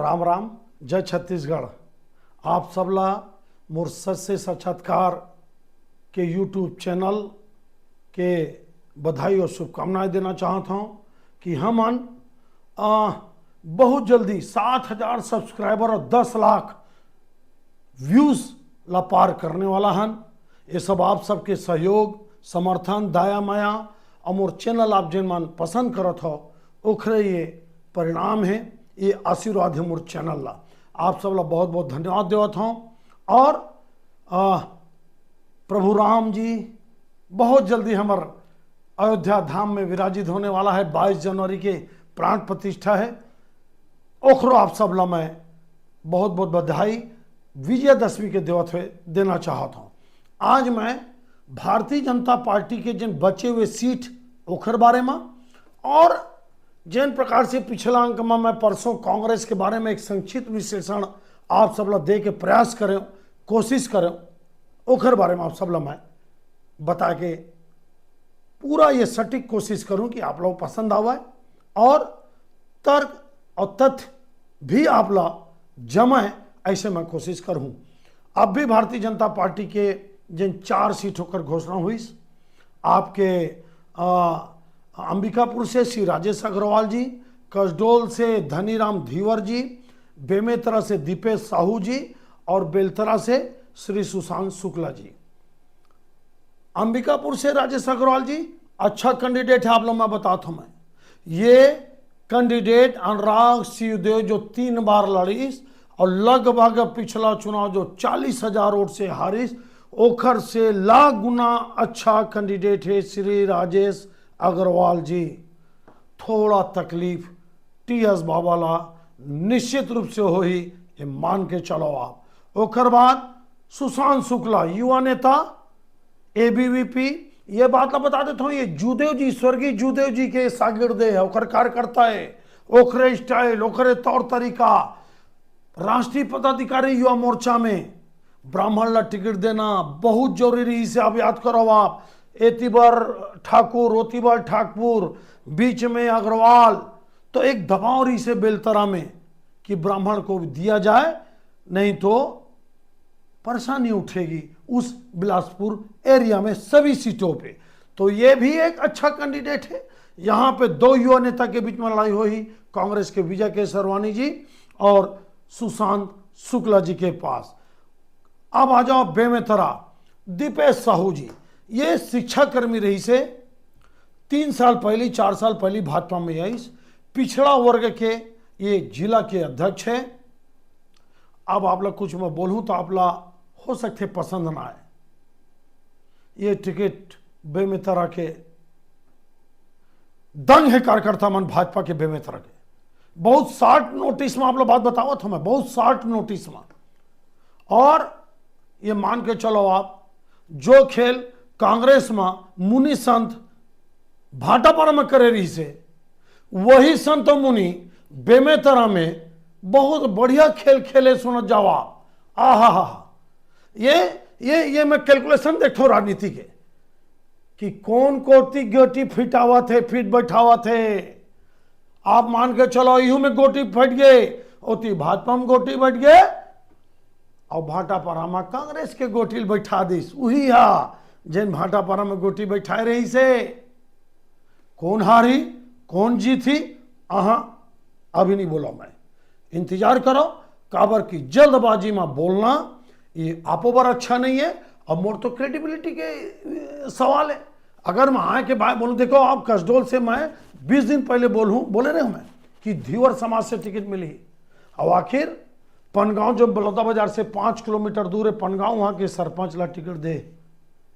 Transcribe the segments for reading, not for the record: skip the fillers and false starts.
राम राम, जय छत्तीसगढ़। आप सबला मोर सच से साक्षात्कार के यूट्यूब चैनल के बधाई और शुभकामनाएं देना चाहता हूं कि हमन बहुत जल्दी 7,000 सब्सक्राइबर और 10 लाख व्यूज ला पार करने वाला हन। ये सब आप सबके सहयोग, समर्थन, दया माया और मोर चैनल आप जिन मन पसंद करत हो ओखरे ये परिणाम है, ये आशीर्वाद है मोर चैनल ला। आप सब ला बहुत बहुत धन्यवाद देवत हूँ। और प्रभु राम जी बहुत जल्दी हमार अयोध्या धाम में विराजित होने वाला है। 22 जनवरी के प्राण प्रतिष्ठा है। ओखरो आप सब ला मैं बहुत बहुत बधाई विजयदशमी के देवत हुए देना चाहता हूँ। आज मैं भारतीय जनता पार्टी के जिन बचे हुए सीट ओखर बारे में और जिन प्रकार से पिछला अंक में मैं परसों कांग्रेस के बारे में एक संक्षिप्त विश्लेषण आप सब ला दे के प्रयास करें, कोशिश करें, ओखर बारे में आप सब ला मैं बता के पूरा ये सटीक कोशिश करूं कि आप लोग पसंद आवे और तर्क और तथ्य भी आप ला जमाए, ऐसे मैं कोशिश करूं। अब भी भारतीय जनता पार्टी के जिन 4 सीट होकर घोषणा हुई, आपके अंबिकापुर से श्री राजेश अग्रवाल जी, कसडोल से धनीराम धीवर जी, बेमेतरा से दीपेश साहू जी और बेलतरा से श्री सुशांत शुक्ला जी। अंबिकापुर से राजेश अग्रवाल जी अच्छा कैंडिडेट है, आप लोग मैं बताता हूं। मैं ये कैंडिडेट अनुराग सिंहदेव जो 3 बार लड़ीस और लगभग पिछला चुनाव जो 40,000 वोट से हारिस, ओखर से लाख गुना अच्छा कैंडिडेट है श्री राजेश अग्रवाल जी। थोड़ा तकलीफ टीएस बाबा ला निश्चित रूप से हो ही, ये मान के चलो आप। ओखर बाद सुशांत शुक्ला युवा नेता एबीवीपी, ये बात ला बता देता हूँ, ये जूदेव जी, स्वर्गीय जूदेव जी के शागिर्दे है, ओखर कार्यकर्ता है। ओखरे स्टाइल, ओखरे तौर तरीका, राष्ट्रीय पदाधिकारी युवा मोर्चा में ब्राह्मण ला टिकट देना बहुत जरूरी, इसे आप याद करो। आप एतिबर ठाकुर, ओतिबर ठाकुर, बीच में अग्रवाल, तो एक दबाव रही से बेलतरा में कि ब्राह्मण को दिया जाए, नहीं तो परेशानी उठेगी उस बिलासपुर एरिया में सभी सीटों पे। तो ये भी एक अच्छा कैंडिडेट है। यहाँ पे 2 युवा नेता के बीच में लड़ाई हुई, कांग्रेस के विजय केसरवानी जी और सुशांत शुक्ला जी के पास। अब आ जाओ बेमेतरा, दीपेश साहू जी, ये शिक्षा कर्मी रही से 3 साल पहले, 4 साल पहले भाजपा में आई, पिछड़ा वर्ग के ये जिला के अध्यक्ष है। अब आप लोग कुछ मैं बोलूं तो आप लोग हो सकते पसंद ना आए, ये टिकट बेमेतरा के दंग है कार्यकर्ता मन भाजपा के बेमेतरा के। बहुत शार्ट नोटिस में आप लोग बात बताओ था मैं, बहुत शार्ट नोटिस में। और ये मान के चलो आप, जो खेल कांग्रेस में मुनि संत भाटापारा में करे रही से, वही संत मुनि बेमेतरा में बहुत बढ़िया खेल खेले सुन जाओ आप। आहा, ये मैं कैलकुलेशन देखो राजनीति के कि कौन कोटी गोटी फिटावा थे, फिट बैठावा थे। आप मान के चलो यू में गोटी फट गए, ओती भाजपा में गोटी बैठ गए और भाटापारा में कांग्रेस के गोटी बैठा दिस। वही हा जिन भाटापारा में गोटी बैठाए रही से। कौन हारी कौन जीती अभी नहीं बोला मैं, इंतजार करो। काबर की जल्दबाजी में बोलना ये आपो बार अच्छा नहीं है। अब मोर तो क्रेडिबिलिटी के सवाल है। अगर मैं आए के बाद बोलूं, देखो आप कसडोल से मैं 20 दिन पहले बोले रहे मैं कि धीवर समाज से टिकट मिली, और आखिर पनगांव जो बलौदा बाजार से 5 किलोमीटर दूर है, पनगांव वहां के सरपंच ला टिकट दे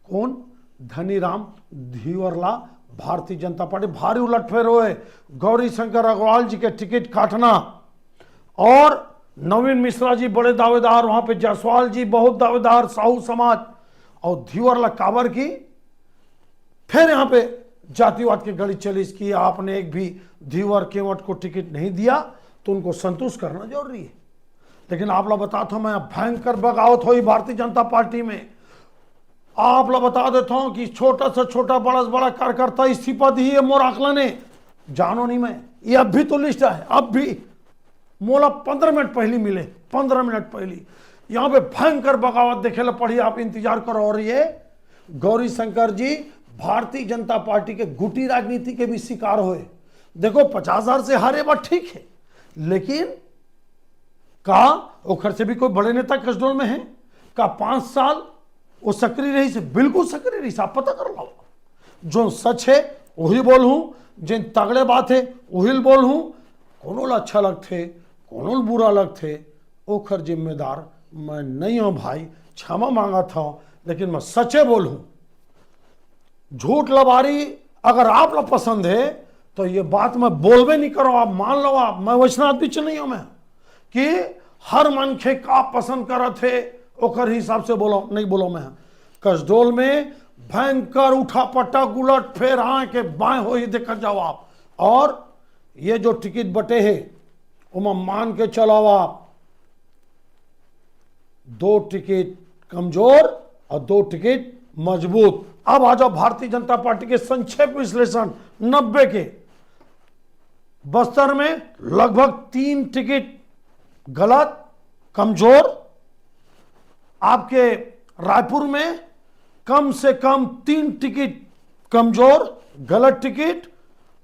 कौन, धनीराम धीवर ला भारतीय जनता पार्टी। भारी उलटफेर हुए, गौरी शंकर अग्रवाल जी के टिकट काटना और नवीन मिश्रा जी बड़े दावेदार, वहां पे जायसवाल जी बहुत दावेदार, साहू समाज और धीवर ला काबर की। फिर यहां पे जातिवाद की गली चली कि आपने एक भी धीवर केवट को टिकट नहीं दिया तो उनको संतुष्ट करना जरूरी है। लेकिन आप लोग बताता हूं मैं, भयंकर बगावत हुई भारतीय जनता पार्टी में। आप लोग बता देता हूं कि छोटा से छोटा बड़ा से बड़ा कार्यकर्ता इस्तीफा दी है मोर आकलन ने, जानो नहीं मैं, ये अब भी तो लिस्ट है, अब भी मोला 15 मिनट पहले मिले, 15 मिनट पहले। यहाँ पे भयंकर बगावत देखे ला पड़ी, आप इंतजार करो। और ये गौरी शंकर जी भारतीय जनता पार्टी के गुटी राजनीति के भी शिकार हुए। देखो 50,000 से हारे बात ठीक है, लेकिन का ओखर से भी कोई बड़े नेता कसडोल में है का 5 साल वो सक्रिय रही से, बिल्कुल सक्रिय रही से। आप पता कर लो, जो सच है वही बोल हूं, जिन तगड़े बात है वही बोल हूं। कोनो अच्छा लगते, कोनो बुरा लगते, ओखर जिम्मेदार मैं नहीं हूं भाई, क्षमा मांगा था, लेकिन मैं सच्चे बोल हूं। झूठ लबारी अगर आप लोग पसंद है तो ये बात मैं बोलबे नहीं करो, आप मान लो। आप मैं वैष्णव बीच नहीं हूं मैं कि हर मनखे का पसंद कर थे ओकर हिसाब से बोलो, नहीं बोलो। मैं कसडोल में भयंकर उठा पटक उलट फेर हाँ के बाएं हो ही देखकर जाओ आप। और ये जो टिकट बटे है वो मान के चलो आप, 2 टिकट कमजोर और 2 टिकट मजबूत। अब आ जाओ भारतीय जनता पार्टी के संक्षेप विश्लेषण 90 के। बस्तर में लगभग 3 टिकट गलत कमजोर, आपके रायपुर में कम से कम 3 टिकट कमजोर गलत टिकट,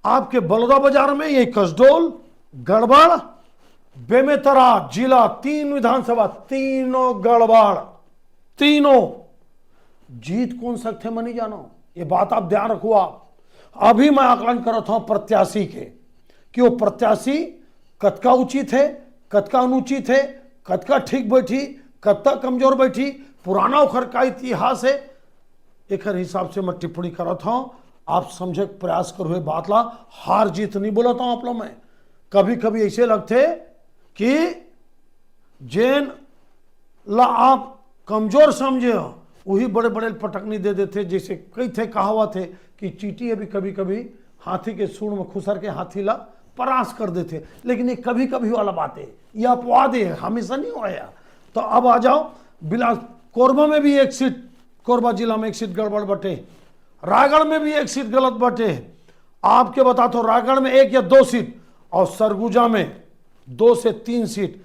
आपके बलौदा बाजार में ये कसडोल गड़बड़, बेमेतरा जिला 3 विधानसभा तीनों गड़बड़, तीनों। जीत कौन सकते मैं नहीं जानो, ये बात आप ध्यान रखो। आप अभी मैं आकलन कर रहा था प्रत्याशी के कि वो प्रत्याशी कतका उचित है, कतका अनुचित है, कतका ठीक बैठी, कतका कमजोर बैठी, पुराना उखर का इतिहास है, एक हिसाब से मैं टिप्पणी कर रहा था। आप समझे प्रयास करो बात ला, हार जीत नहीं बोला था आप लोग। मैं कभी कभी ऐसे लगते कि जैन ला आप कमजोर समझे हो वही बड़े बड़े पटकनी दे देते। जैसे कई थे कहावत है कि चींटी अभी कभी कभी हाथी के सूंड में खुसर के हाथी ला परास कर देते, लेकिन ये कभी कभी वाला बात है, ये अपवाद है, हमेशा नहीं होया। तो अब आ जाओ बिलास कोरबा में भी 1 सीट, कोरबा जिला में 1 सीट गड़बड़ बटे, रायगढ़ में भी 1 सीट गलत बटे, आपके बता तो रायगढ़ में 1 या 2 सीट, और सरगुजा में 2 से 3 सीट।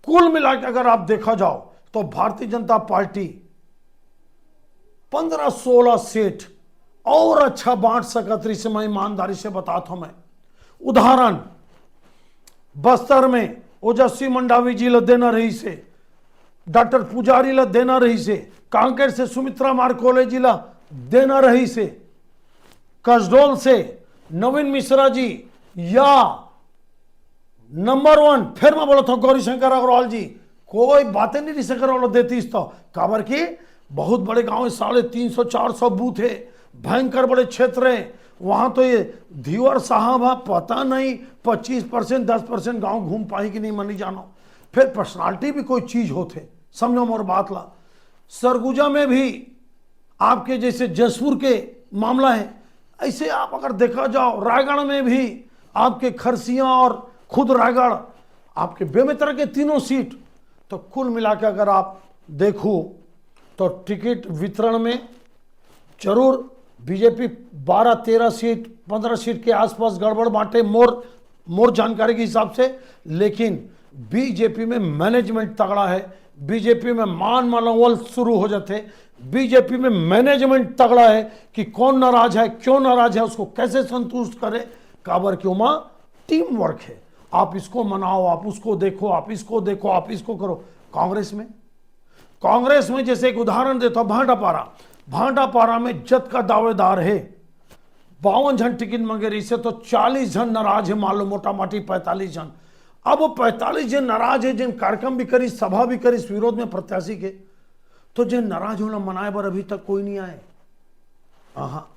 कुल मिलाकर अगर आप देखा जाओ तो भारतीय जनता पार्टी 15-16 सीट और अच्छा बांट सकत रही से, मैं ईमानदारी से बताता हूं। मैं उदाहरण बस्तर में ओजस्वी मंडावी जी ला देना रही से, डॉक्टर पुजारी ला देना रही से, कांकेर से सुमित्रा मारकोले जी ला देना रही से, कसडोल से नवीन मिश्रा जी, या नंबर 1 फिर मैं बोला था गौरीशंकर अग्रवाल जी, कोई बातें नहीं रही सकर देती इस तो काबर की बहुत बड़े गांव है, 350-400 बूथ है, भयंकर बड़े क्षेत्र है वहां। तो ये धीवर साहब पता नहीं 25% 10% गांव घूम पाई कि नहीं मनी जानो। फिर पर्सनालिटी भी कोई चीज होते, समझो मोर बात ला। सरगुजा में भी आपके जैसे जसपुर के मामला है, ऐसे आप अगर देखा जाओ रायगढ़ में भी आपके खरसिया और खुद रायगढ़, आपके बेमेतरा के 3 सीट। तो कुल मिला के अगर आप देखो तो टिकट वितरण में जरूर बीजेपी 12-13 सीट 15 सीट के आसपास गड़बड़ बांटे मोर जानकारी के हिसाब से, लेकिन बीजेपी में मैनेजमेंट तगड़ा है, बीजेपी में मान मनोबल शुरू हो जाते, बीजेपी में मैनेजमेंट तगड़ा है कि कौन नाराज है, क्यों नाराज है, उसको कैसे संतुष्ट करे, काबर क्यों मां टीम वर्क है। आप इसको मनाओ, आप उसको देखो, आप इसको देखो, आप इसको करो। कांग्रेस में जैसे एक उदाहरण देता हूं, भांडापारा में जत का दावेदार है, 52 जन टिकट मांगे रही से, तो 40 जन नाराज है, मान लो मोटा मोटी 45 जन। अब वो 45 जन नाराज है, जिन कार्यक्रम भी करी, सभा भी करी विरोध में प्रत्याशी के, तो जिन नाराज होना मनाए पर अभी तक कोई नहीं आए। हाँ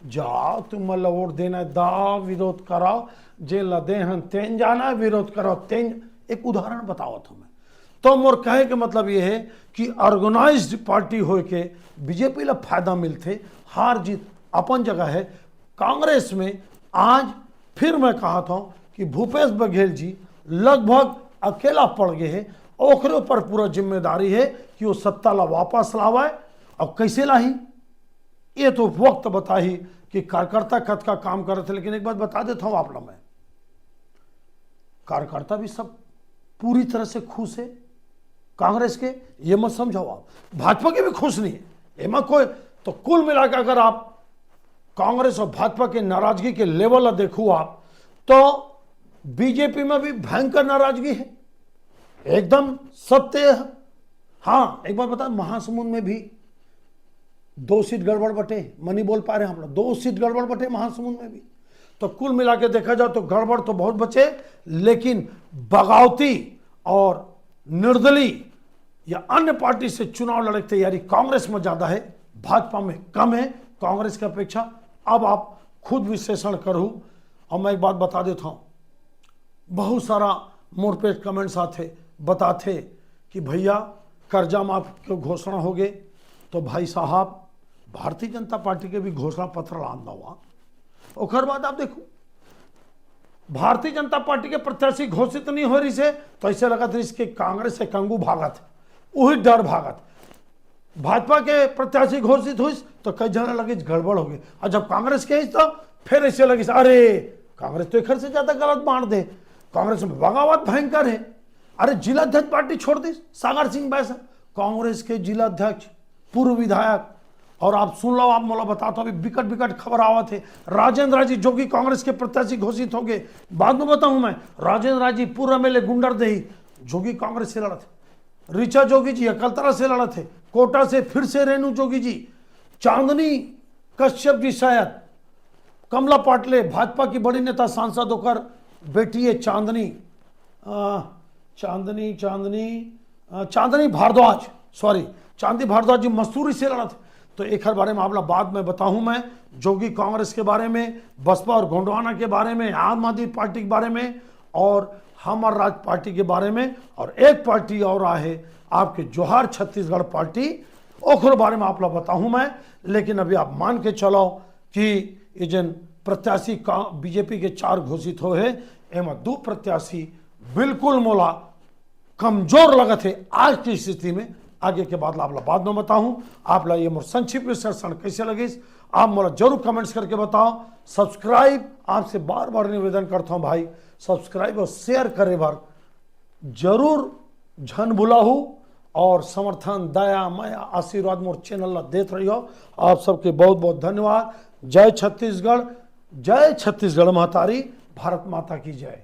जाओ तुम वोट देना दा, विरोध कराओ, जे लदे हैं तेन जाना, विरोध कराओ तेन। एक उदाहरण बताओ तुम्हें। तो मोर कहे के मतलब ये है कि ऑर्गेनाइज्ड पार्टी हो के बीजेपी ला फायदा मिलते, हार जीत अपन जगह है। कांग्रेस में आज फिर मैं कहा था कि भूपेश बघेल जी लगभग अकेला पड़ गए हैं, ओखरे पर पूरा जिम्मेदारी है कि वो सत्ता ला वापस लावाए। और कैसे लाही ये तो वक्त बताही कि कार्यकर्ता कद का काम कर रहे थे। लेकिन एक बात बता देता हूं आप लोग, मैं कार्यकर्ता भी सब पूरी तरह से खुश है कांग्रेस के, ये मत समझाओ आप। भाजपा के भी खुश नहीं है, एमा कोई। तो कुल मिलाकर अगर आप कांग्रेस और भाजपा की नाराजगी के लेवल देखो आप, तो बीजेपी में भी भयंकर नाराजगी है, एकदम सत्य है। हाँ, एक बार बता, महासमुंद में भी 2 सीट गड़बड़ बटे, मनी बोल पा रहे हैं हम लोग, 2 सीट गड़बड़ बटे महासमुंद में भी। तो कुल मिला के देखा जाए तो गड़बड़ तो बहुत बचे, लेकिन बगावती और निर्दलीय या अन्य पार्टी से चुनाव लड़ने की तैयारी कांग्रेस में ज्यादा है, भाजपा में कम है कांग्रेस की अपेक्षा। अब आप खुद विश्लेषण करो। और मैं एक बात बता देता हूं, बहुत सारा मोड़ पे कमेंट्स आते बताते कि भैया कर्जा माफ की घोषणा हो गए, तो भाई साहब भारतीय जनता पार्टी के भी घोषणा पत्र लाना हुआ। और बाद आप देखो, भारतीय जनता पार्टी के प्रत्याशी घोषित नहीं हो रही से, तो ऐसे लगा था इसके कांग्रेस से कंगू भागत, वही डर भागत। भाजपा के प्रत्याशी घोषित हुई तो कई जगह लगे गड़बड़ हो गई, और जब कांग्रेस के तो फिर ऐसे लगे अरे कांग्रेस तो एक से ज्यादा गलत बांट दे, कांग्रेस में बगावत भयंकर है। अरे जिलाध्यक्ष पार्टी छोड़ दी, सागर सिंह बैसा कांग्रेस के जिलाध्यक्ष, पूर्व विधायक। और आप सुन लो, आप मोला बताता हूं, अभी विकट विकट खबर आवा थे, राजेंद्र राजी जो कि कांग्रेस के प्रत्याशी घोषित हो गए। बाद में बताऊं मैं, राजेंद्र राजी पूर्व एमएलए गुंडरदेही जो कि कांग्रेस से लड़ा थे, ऋचा जोगी जी अकलतरा से लड़ा थे, कोटा से फिर से रेणु जोगी जी, चांदनी कश्यप जी, शायद कमला पाटले भाजपा की बड़ी नेता सांसद होकर बेटी है चांदनी भारद्वाज, सॉरी चांदी भारद्वाज जी मसूरी से लड़ा थे। तो एक हर बारे में आप बाद में बताऊं मैं, जोगी कांग्रेस के बारे में, बसपा और गोंडवाना के बारे में, आम आदमी पार्टी के बारे में, और हमार राज पार्टी के बारे में, और एक पार्टी और है आपके जोहार छत्तीसगढ़ पार्टी, ओखर बारे में आप बताऊं मैं। लेकिन अभी आप मान के चलो कि ये जन प्रत्याशी का बीजेपी के 4 घोषित हो है, एवं 2 प्रत्याशी बिल्कुल मोला कमजोर लगत है आज की स्थिति में। आगे के बाद बाद में बताऊं आप ये मोर संक्षिप्त विश्लेषण कैसे लगे, आप मोला जरूर कमेंट्स करके बताओ। सब्सक्राइब आपसे बार बार निवेदन करता हूं भाई, सब्सक्राइब और शेयर करे बार जरूर झन भुलाहू, और समर्थन दया माया आशीर्वाद मोर चैनल ला देते रहियो। आप सबके बहुत बहुत धन्यवाद। जय छत्तीसगढ़, जय छत्तीसगढ़ महतारी, भारत माता की जय।